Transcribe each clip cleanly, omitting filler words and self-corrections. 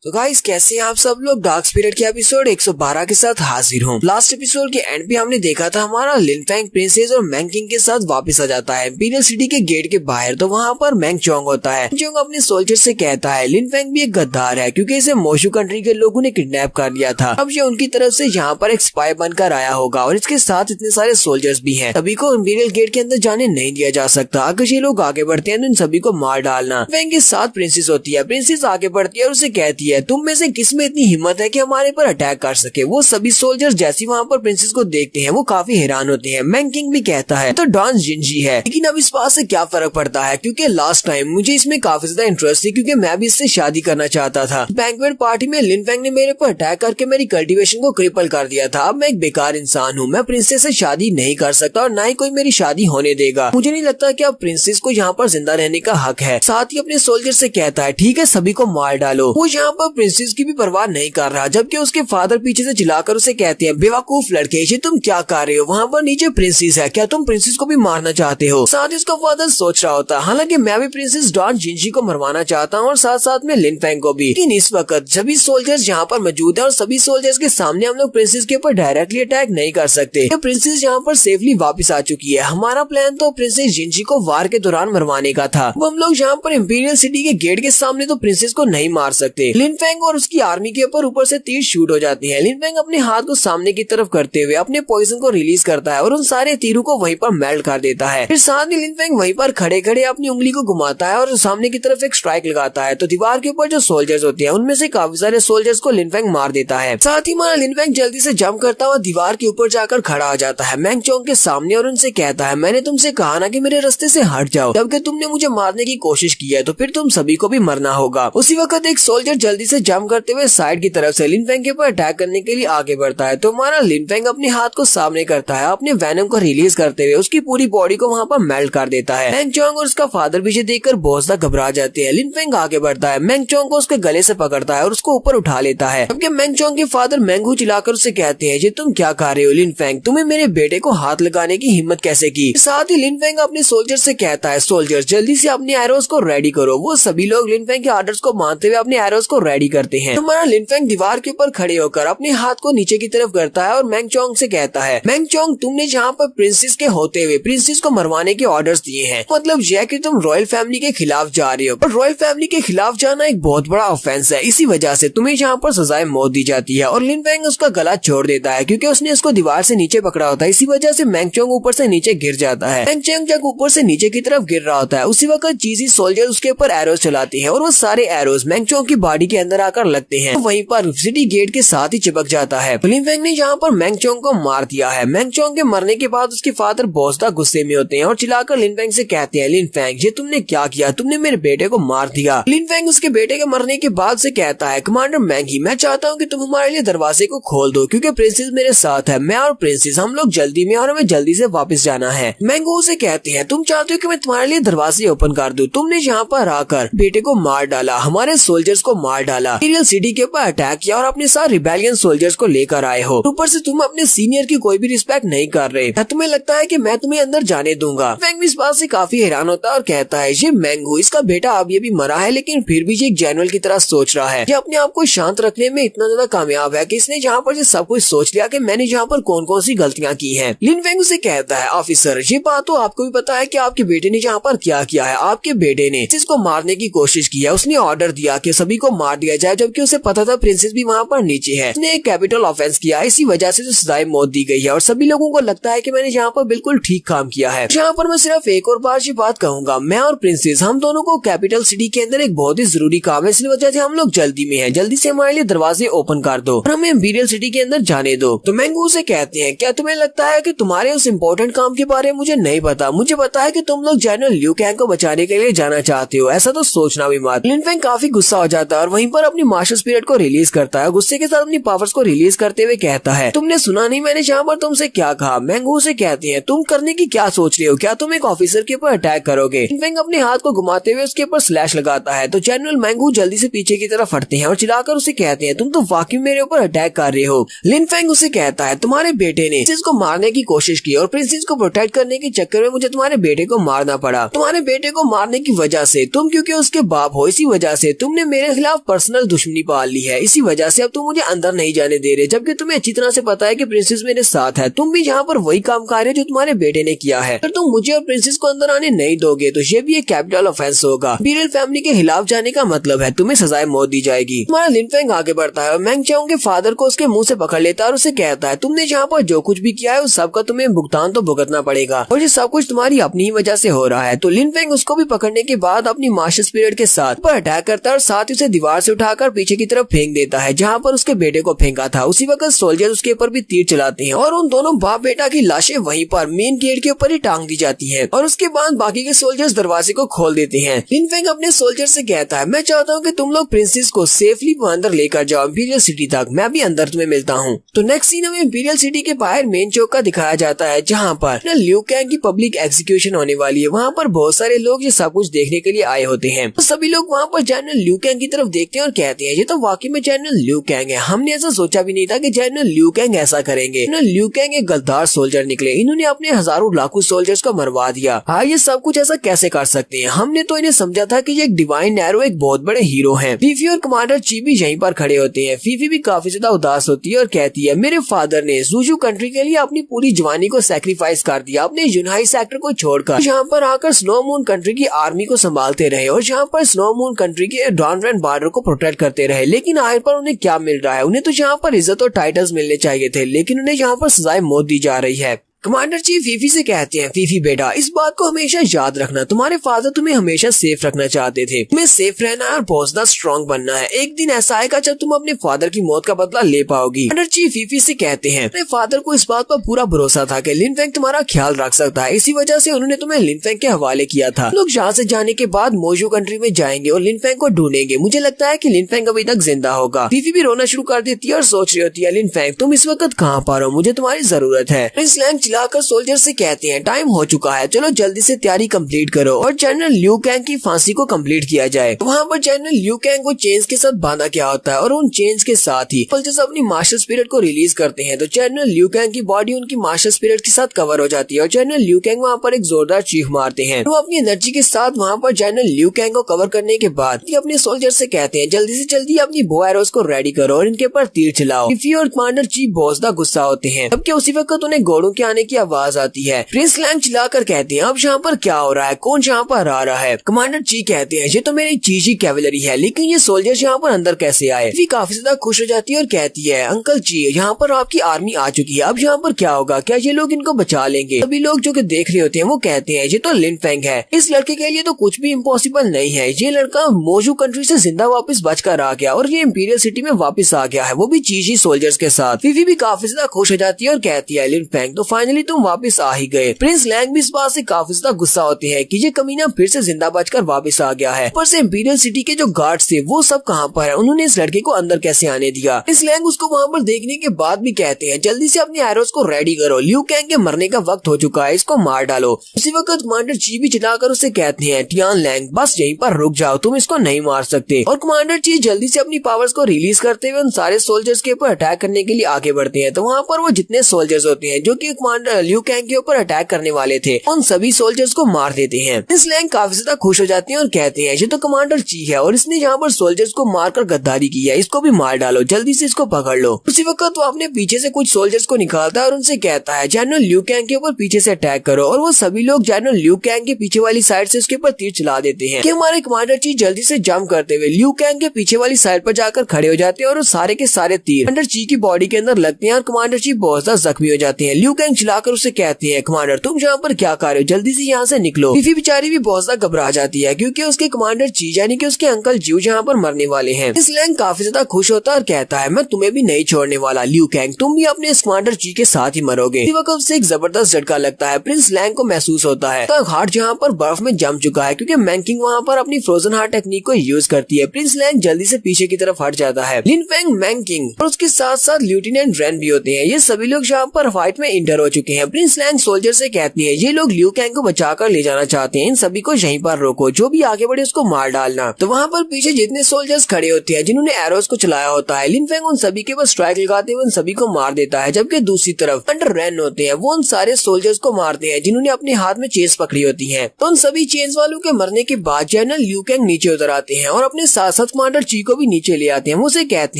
तो गाइस कैसे हैं आप सब लोग। डार्क स्पिरिट के एपिसोड 112 के साथ हाजिर हूँ। लास्ट एपिसोड के एंड पे हमने देखा था हमारा लिन फैंग प्रिंसेस और मैंग किंग के साथ वापस आ जाता है इंपीरियल सिटी के गेट के बाहर। तो वहाँ पर मैंग चोंग होता है। चोंग अपने सोल्जर से कहता है लिन फैंग भी एक गद्दार है क्योंकि इसे मोशु कंट्री के लोगों ने किडनैप कर लिया था। अब ये उनकी तरफ से यहाँ पर एक स्पाई बनकर आया होगा और इसके साथ इतने सारे सोल्जर्स भी हैं। सभी को इंपीरियल गेट के अंदर जाने नहीं दिया जा सकता। अगर ये लोग आगे बढ़ते हैं तो इन सभी को मार डालना। फैंग के साथ प्रिंसेस होती है। प्रिंसेस आगे बढ़ती है और उसे कहती है तुम में से किसमें इतनी हिम्मत है कि हमारे पर अटैक कर सके। वो सभी सोल्जर्स जैसे वहाँ पर प्रिंसेस को देखते हैं वो काफी हैरान होते हैं। मैंग किंग भी कहता है तो डॉन जिंजी है, लेकिन अब इस बात से क्या फर्क पड़ता है क्योंकि लास्ट टाइम मुझे इसमें काफी ज्यादा इंटरेस्ट थी क्योंकि मैं भी इससे शादी करना चाहता था। बैंक्वेट पार्टी में लिन फैंग ने मेरे पर अटैक करके मेरी कल्टीवेशन को क्रिपल कर दिया था। अब मैं एक बेकार इंसान हूँ। मैं प्रिंसेस से शादी नहीं कर सकता और न ही कोई मेरी शादी होने देगा। मुझे नहीं लगता कि अब प्रिंसेस को यहाँ पर जिंदा रहने का हक है। साथ ही अपने सोल्जर से कहता है ठीक है सभी को मार डालो। वो यहाँ पर प्रिंसेस की भी परवाह नहीं कर रहा, जबकि उसके फादर पीछे से चिल्लाकर उसे कहते हैं बेवकूफ लड़के, ये तुम क्या कर रहे हो। वहाँ पर नीचे प्रिंसेस है, क्या तुम प्रिंसेस को भी मारना चाहते हो। साथ ही उसका फादर सोच रहा होता हालांकि मैं भी प्रिंसेस डॉन जिंजी को मरवाना चाहता हूँ और साथ साथ में लिन फैंग को भी। लेकिन इस वक्त सभी सोल्जर्स यहाँ पर मौजूद है और सभी सोल्जर्स के सामने हम लोग प्रिंसेस के ऊपर डायरेक्टली अटैक नहीं कर सकते। प्रिंसेस यहाँ पर सेफली वापस आ चुकी है। हमारा प्लान तो प्रिंसेस जिंजी को वार के दौरान मरवाने का था। वो हम लोग यहाँ पर इंपीरियल सिटी के गेट के सामने तो प्रिंसेस को नहीं मार सकते। लिन फैंग और उसकी आर्मी के ऊपर से तीर शूट हो जाती है। लिन फैंग अपने हाथ को सामने की तरफ करते हुए अपने पॉइजन को रिलीज करता है और उन सारे तीरों को वहीं पर मेल्ट कर देता है। फिर साथ ही लिन फैंग वहीं पर खड़े खड़े अपनी उंगली को घुमाता है और सामने की तरफ एक स्ट्राइक लगाता है। तो दीवार के ऊपर जो सोल्जर्स होते हैं उनमें से काफी सारे सोल्जर्स को लिन फैंग मार देता है। साथ ही हमारा लिन फैंग जल्दी से जंप करता हुआ दीवार के ऊपर जाकर खड़ा हो जाता है मैंग चोंग के सामने और उनसे कहता है मैंने तुमसे कहा ना कि मेरे रास्ते से हट जाओ। जबकि तुमने मुझे मारने की कोशिश की है तो फिर तुम सभी को भी मरना होगा। उसी वक्त एक सोल्जर जल्दी से जंप करते हुए साइड की तरफ से लिन फैंग के ऊपर अटैक करने के लिए आगे बढ़ता है। तो हमारा लिन फैंग अपने हाथ को सामने करता है, अपने वेनम को रिलीज करते हुए उसकी पूरी बॉडी को वहाँ पर मेल्ट कर देता है। मैंग चोंग और उसका फादर पीछे देखकर बहुत ज्यादा घबरा जाते हैं। लिन फैंग आगे बढ़ता है, मैंग चोंग को उसके गले से पकड़ता है और उसको ऊपर उठा लेता है। जबकि मैंग चोंग के फादर मैंगू चिल्लाकर उसे कहते हैं ये तुम क्या कर रहे हो लिन फैंग, तुम्हें मेरे बेटे को हाथ लगाने की हिम्मत कैसे की। साथ ही लिन फैंग अपने सोल्जर से कहता है सोल्जर जल्दी से अपने एरोस को रेडी करो। वो सभी लोग लिन फैंग के ऑर्डर्स को मानते हुए अपने एरोस को रेडी करते हैं। हमारा लिन फैंग दीवार के ऊपर खड़े होकर अपने हाथ को नीचे की तरफ करता है और मैंग चोंग से कहता है मैंग चोंग तुमने जहाँ पर प्रिंसेस के होते हुए प्रिंसेस को मरवाने के ऑर्डर्स दिए हैं, मतलब यह कि तुम रॉयल फैमिली के खिलाफ जा रहे हो। और रॉयल फैमिली के खिलाफ जाना एक बहुत बड़ा ऑफेंस है, इसी वजह से तुम्हें यहाँ पर सजाए मौत दी जाती है। और लिन फैंग उसका गला छोड़ देता है क्योंकि उसने उसको दीवार से नीचे पकड़ा होता है। इसी वजह से मैंग चोंग ऊपर से नीचे गिर जाता है। मैंग चोंग जब ऊपर से नीचे की तरफ गिर रहा होता है उसी वक्त चीजी सोल्जर उसके ऊपर एरोज चलाते हैं और वो सारे एरोज मैंग चोंग की बॉडी के अंदर आकर लगते हैं। वहीं पर सिटी गेट के साथ ही चिपक जाता है। लिन फैंग ने यहाँ पर मैंग चोंग को मार दिया है। मैंग चोंग के मरने के बाद उसके फादर बहुत ज्यादा गुस्से में होते हैं और चिल्लाकर लिन फैंग से कहते हैं लिन फैंग ये तुमने क्या किया, तुमने मेरे बेटे को मार दिया। लिन फैंग उसके बेटे के मरने के बाद से कहता है कमांडर मैंगी मैं चाहता हूँ कि तुम हमारे लिए दरवाजे को खोल दो क्योंकि प्रिंसेस मेरे साथ है। मैं और प्रिंसेस हम लोग जल्दी में और हमें जल्दी से वापस जाना है। मैंगो उसे कहते हैं तुम चाहते हो कि मैं तुम्हारे लिए दरवाजे ओपन कर दूं। तुमने यहाँ पर आकर बेटे को मार डाला, हमारे सोल्जर्स को मार डाला, इंपीरियल सिटी के ऊपर अटैक किया और अपने साथ रिबेलियन सोल्जर्स को लेकर आए हो। ऊपर से तुम अपने सीनियर की कोई भी रिस्पेक्ट नहीं कर रहे। क्या तुम्हें लगता है कि मैं तुम्हें अंदर जाने दूंगा। मैंग इस बात से काफी हैरान होता है और कहता है ये मैंगो इसका बेटा अब ये भी मरा है लेकिन फिर भी ये एक जनरल की तरह सोच रहा है। ये अपने आप को शांत रखने में इतना ज्यादा कामयाब है कि इसने जहाँ पर सब कुछ सोच लिया कि मैंने जहाँ पर कौन कौन सी गलतियाँ की हैं। लिन फैंग उसे कहता है ऑफिसर ये बात तो आपको भी पता है कि आपके बेटे ने जहाँ पर क्या किया है। आपके बेटे ने इसको मारने की कोशिश की है। उसने ऑर्डर दिया कि सभी को मार दिया जाए जबकि उसे पता था प्रिंसेस भी वहाँ पर नीचे है। उसने एक कैपिटल ऑफेंस किया, इसी वजह से सजाए मौत दी गई है और सभी लोगों को लगता है कि मैंने यहाँ पर बिल्कुल ठीक काम किया है। यहाँ पर मैं सिर्फ एक और बार ये बात कहूंगा, मैं और प्रिंसेस हम दोनों को कैपिटल सिटी के अंदर एक बहुत ही जरूरी काम है, इसलिए वजह से हम लोग जल्दी में हैं। जल्दी से हमारे लिए दरवाजे ओपन कर दो और हमें इंपीरियल सिटी के अंदर जाने दो। तो मैंगो से कहते हैं क्या तुम्हें लगता है कि तुम्हारे उस इम्पोर्टेंट काम के बारे में मुझे नहीं पता। मुझे पता है कि तुम लोग जनरल लियू कैंग को बचाने के लिए जाना चाहते हो, ऐसा तो सोचना भी मत। लिन फैंग काफी गुस्सा हो जाता है और वहीं पर अपनी मार्शल स्पिरिट को रिलीज करता है। गुस्से के साथ अपनी पावर्स को रिलीज करते हुए कहता है तुमने सुना नहीं मैंने यहाँ पर तुमसे क्या कहा। मैंगो से कहते हैं तुम करने की क्या सोच रहे हो, क्या तुम एक ऑफिसर के ऊपर अटैक करोगे। लिन फैंग अपने हाथ को घुमाते हुए उसके ऊपर स्लैश लगाता है। तो जनरल मैंगो जल्दी से पीछे की तरफ हटते हैं और चिल्लाकर उसे कहते हैं तुम तो वाकई मेरे ऊपर अटैक कर रहे हो। लिन फैंग उसे कहता है तुम्हारे बेटे ने प्रिंसेस को मारने की कोशिश की और प्रिंसेस को प्रोटेक्ट करने के चक्कर में मुझे तुम्हारे बेटे को मारना पड़ा। तुम्हारे बेटे को मारने की वजह से तुम क्योंकि उसके बाप हो, इसी वजह से तुमने मेरे खिलाफ पर्सनल दुश्मनी पाल ली है, इसी वजह से अब तुम मुझे अंदर नहीं जाने दे रहे, जबकि तुम्हें अच्छी तरह से पता है कि प्रिंसेस मेरे साथ है। तुम भी यहाँ पर वही काम कर रहे हो जो तुम्हारे बेटे ने किया है। अगर तुम मुझे और प्रिंसेस को अंदर आने नहीं दोगे तो ये भी एक कैपिटल ऑफेंस होगा। इंपीरियल फैमिली के खिलाफ जाने का मतलब है तुम्हें सजाए मौत दी जाएगी। तुम्हारा लिन फेंग आगे बढ़ता है और मैंग चाओ के फादर को उसके मुंह से पकड़ लेता है और उसे कहता है तुमने यहाँ पर जो कुछ भी किया है उस सब का तुम्हें भुगतान तो भुगतना पड़ेगा और ये सब कुछ तुम्हारी अपनी ही वजह से हो रहा है। तो लिन फेंग उसको भी पकड़ने के बाद अपनी मास्टर स्पिरिट के साथ पर अटैक करता है और साथ ही उसे दीवार से उठाकर पीछे की तरफ फेंक देता है जहाँ पर उसके बेटे को फेंका था। उसी वक्त सोल्जर उसके ऊपर भी तीर चलाते हैं और उन दोनों बाप बेटा की लाशें वहीं पर मेन गेट के ऊपर ही टांग दी जाती हैं और उसके बाद बाकी के सोल्जर्स दरवाजे को खोल देते हैं। लिन फेंग अपने सोल्जर से कहता है मैं चाहता हूँ कि तुम लोग प्रिंसेस को सेफली अंदर लेकर जाओ इंपीरियल सिटी तक, मैं भी अंदर तुम्हें मिलता हूँ। तो नेक्स्ट सीन हमें इंपीरियल सिटी के बाहर मेन चौक का दिखाया जाता है जहाँ पर लियू कैंग की पब्लिक एग्जीक्यूशन होने वाली है। वहाँ पर बहुत सारे लोग ये सब कुछ देखने के लिए आए होते हैं। तो सभी लोग वहाँ पर जनरल लियू कैंग की तरफ देखते हैं और कहते हैं ये तो वाकई में जनरल लियू कैंग है, हमने ऐसा सोचा भी नहीं था कि जनरल लियू कैंग ऐसा करेंगे। जनरल लियू कैंग एक गद्दार सोल्जर निकले, इन्होंने अपने हजारों लाखों सोल्जर्स को मरवा दिया। हाँ ये सब कुछ ऐसा कैसे कर सकते हैं, हमने तो इन्हें समझा था कि ये एक डिवाइन एरो एक बहुत बड़े हीरो हैं। फीफी और कमांडर ची भी यहीं पर खड़े होते हैं। फीफी भी काफी ज्यादा उदास होती है और कहती है मेरे फादर ने ज़ूज़ू कंट्री के लिए अपनी पूरी जवानी को सैक्रिफाइस कर दिया, अपने यूनाई सेक्टर को छोड़कर यहाँ पर आकर स्नो मून कंट्री की आर्मी को संभालते रहे और यहाँ पर स्नो मून कंट्री के डॉनरेन बॉर्डर को प्रोटेक्ट करते रहे। लेकिन आखिर पर उन्हें क्या मिल रहा है, उन्हें तो यहाँ पर इज्जत और टाइटल्स मिलने चाहिए थे, लेकिन उन्हें यहाँ पर सजाए मौत दी जा रही है। कमांडर चीफ फीफी से कहते हैं फीफी बेटा इस बात को हमेशा याद रखना, तुम्हारे फादर तुम्हें हमेशा सेफ रखना चाहते थे, तुम्हें सेफ रहना है और बहुत ज्यादा स्ट्रॉन्ग बनना है। एक दिन ऐसा आएगा जब तुम अपने फादर की मौत का बदला ले पाओगी। कमांडर चीफ फीफी से कहते हैं अपने फादर को इस बात पर पूरा भरोसा था कि लिन फेंग तुम्हारा ख्याल रख सकता है, इसी वजह से उन्होंने तुम्हें लिन फेंग के हवाले किया था। लोग यहाँ से जाने के बाद मोजू कंट्री में जाएंगे और लिन फेंग को ढूंढेंगे। मुझे लगता है कि लिन फेंग अभी तक जिंदा होगा। फीफी भी रोना शुरू कर देती है और सोच रही होती है लिन फेंग तुम इस वक्त कहाँ पर हो, मुझे तुम्हारी जरूरत है। प्रिंस लैंग चिल्लाकर सोल्जर से कहते हैं टाइम हो चुका है, चलो जल्दी से तैयारी कंप्लीट करो और जनरल लियू कैंग की फांसी को कंप्लीट किया जाए। वहाँ पर जनरल लियू कैंग को चेन्स के साथ बांधा क्या होता है और उन चेन्स के साथ ही सोल्जर्स अपनी मास्टर स्पिरिट को रिलीज करते हैं। तो जनरल लियू कैंग की बॉडी उनकी मास्टर स्पिरिट के साथ कवर हो जाती है और जनरल लियू कैंग वहाँ पर एक जोरदार चीख मारते हैं। वो अपनी एनर्जी के साथ वहाँ पर जनरल लियू कैंग को कवर करने के बाद अपने सोल्जर से कहते हैं जल्दी से जल्दी अपनी बो एरोस को रेडी करो और इनके ऊपर तीर चलाओ। फीफी और कमांडर चीफ बहुत ज्यादा गुस्सा होते हैं, जबकि उसी वक्त उन्हें घोड़ों के आने की आवाज आती है। प्रिंस लैंग चिल्लाकर कहते हैं अब यहाँ पर क्या हो रहा है, कौन यहाँ पर आ रहा है। कमांडर ची कहते हैं ये तो मेरी चीजी कैवलरी है, लेकिन ये सोल्जर्स यहाँ पर अंदर कैसे आए। फीफी काफी ज्यादा खुश हो जाती है और कहती है अंकल जी यहाँ पर आपकी आर्मी आ चुकी है, अब यहाँ पर क्या होगा, क्या ये लोग इनको बचा लेंगे। सभी लोग जो कि देख रहे होते हैं वो कहते हैं ये तो लिन फेंग है, इस लड़के के लिए तो कुछ भी इम्पॉसिबल नहीं है। ये लड़का मोजू कंट्री से जिंदा वापस बचकर आ गया और ये इंपीरियल सिटी में वापस आ गया है, वो भी चीजी सोल्जर्स के साथ। फीफी भी काफी ज्यादा खुश हो जाती है और कहती है लिन फेंग तो फाइनली तुम वापस आ ही गए। प्रिंस लैंग भी इस बात से काफी ज्यादा गुस्सा होते हैं कि ये कमीना फिर से जिंदा बचकर वापस आ गया है। ऊपर से इंपीरियल सिटी के जो गार्ड्स थे वो सब कहाँ पर है, उन्होंने इस लड़के को अंदर कैसे आने दिया। प्रिंस लैंग उसको वहाँ पर देखने के बाद भी कहते हैं जल्दी से अपने एरोस को रेडी करो, लियू कैंग के मरने का वक्त हो चुका है, इसको मार डालो। उसी वक्त कमांडर ची भी चिल्लाकर उसे कहते हैं टियान लैंग बस यहीं पर रुक जाओ, तुम इसको नहीं मार सकते। और कमांडर ची जल्दी से अपनी पावर्स को रिलीज करते हुए उन सारे सोल्जर्स के ऊपर अटैक करने के लिए आगे बढ़ते हैं। तो वहाँ पर वो जितने सोल्जर्स होते हैं जो कि कमांडर लियू कैंग के ऊपर अटैक करने वाले थे उन सभी सोल्जर्स को मार देते हैं। प्रिंस लैंग काफी ज्यादा खुश हो जाते हैं और कहते हैं ये तो कमांडर ची है और इसने यहाँ पर सोल्जर्स को मारकर गद्दारी की है, इसको भी मार डालो, जल्दी से इसको पकड़ लो। उसी वक्त वो अपने पीछे से कुछ सोल्जर्स को निकालता है और उनसे कहता है जनरल लियू कैंग के ऊपर पीछे से अटैक करो और वो सभी लोग जनरल लियू कैंग के पीछे वाली साइड से उसके ऊपर तीर चला देते हैं कि हमारे कमांडर ची जल्दी से जंप करते हुए लियू कैंग के पीछे वाली साइड पर जाकर खड़े हो जाते हैं और सारे के सारे तीर कमांडर ची की बॉडी के अंदर लगते हैं और कमांडर ची बहुत ज्यादा जख्मी हो जाते हैं। लियू कैंग चिल्लाकर उसे कहते हैं कमांडर तुम यहाँ पर क्या कर रहे हो, जल्दी से यहाँ से निकलो। फीफी बेचारी भी बहुत ज्यादा घबरा जाती है क्योंकि उसके कमांडर ची यानी कि उसके अंकल जियो यहाँ पर मरने वाले हैं। प्रिंस लैंग काफी ज्यादा खुश होता है और कहता है मैं तुम्हें भी नहीं छोड़ने वाला लियू कैंग, तुम भी अपने कमांडर ची के साथ ही मरोगे। इसी वक्त उसे एक जबरदस्त झटका लगता है। प्रिंस लैंग को महसूस होता है हार्ट जहाँ पर बर्फ में जम चुका है क्योंकि मैंकिंग वहाँ पर अपनी फ्रोजन हार्ट टेक्निक को यूज करती है। प्रिंस लैंग जल्दी से पीछे की तरफ हट जाता है। लिन फेंग, मैंकिंग और उसके साथ साथ लेफ्टिनेंट रेन भी होते हैं। ये सभी लोग यहाँ पर फाइट में इंटर हो चुके हैं। प्रिंस लैंग सोल्जर से कहती है ये लोग लियू कैंग को बचाकर ले जाना चाहते हैं, इन सभी को यहीं पर रोको, जो भी आगे बढ़े उसको मार डालना। तो वहाँ पर पीछे जितने सोल्जर्स खड़े होते हैं जिन्होंने एरोस को चलाया होता है, लिन फेंग उन सभी के पास स्ट्राइक लगाते हुए उन सभी को मार देता है। जबकि दूसरी तरफ अंडर रैन होते हैं, वो उन सारे सोल्जर्स को मारते हैं जिन्होंने अपने हाथ में चेन्स पकड़ी होती है। तो उन सभी चेन्स वालों के मरने के बाद जनरल लियू कैंग नीचे उतर आते हैं और अपने साथ साथ कमांडर ची को भी नीचे ले आते हैं। वो उसे कहते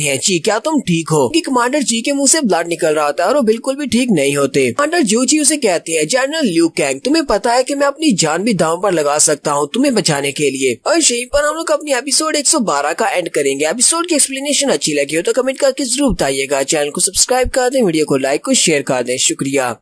हैं ची क्या तुम ठीक हो, कि कमांडर ची के मुंह से ब्लड निकल रहा था और वो बिल्कुल भी ठीक नहीं होते। कमांडर जू ची उसे कहते हैं जनरल लियू कैंग तुम्हें पता है कि मैं अपनी जान भी दांव पर लगा सकता हूँ तुम्हें बचाने के लिए। और यहीं पर हम लोग अपनी एपिसोड 112 का एंड करेंगे। एपिसोड की एक्सप्लेनेशन अच्छी लगी हो तो कमेंट करके जरूर बताइएगा। चैनल को सब्सक्राइब कर दें, वीडियो को लाइक और शेयर कर दें। शुक्रिया।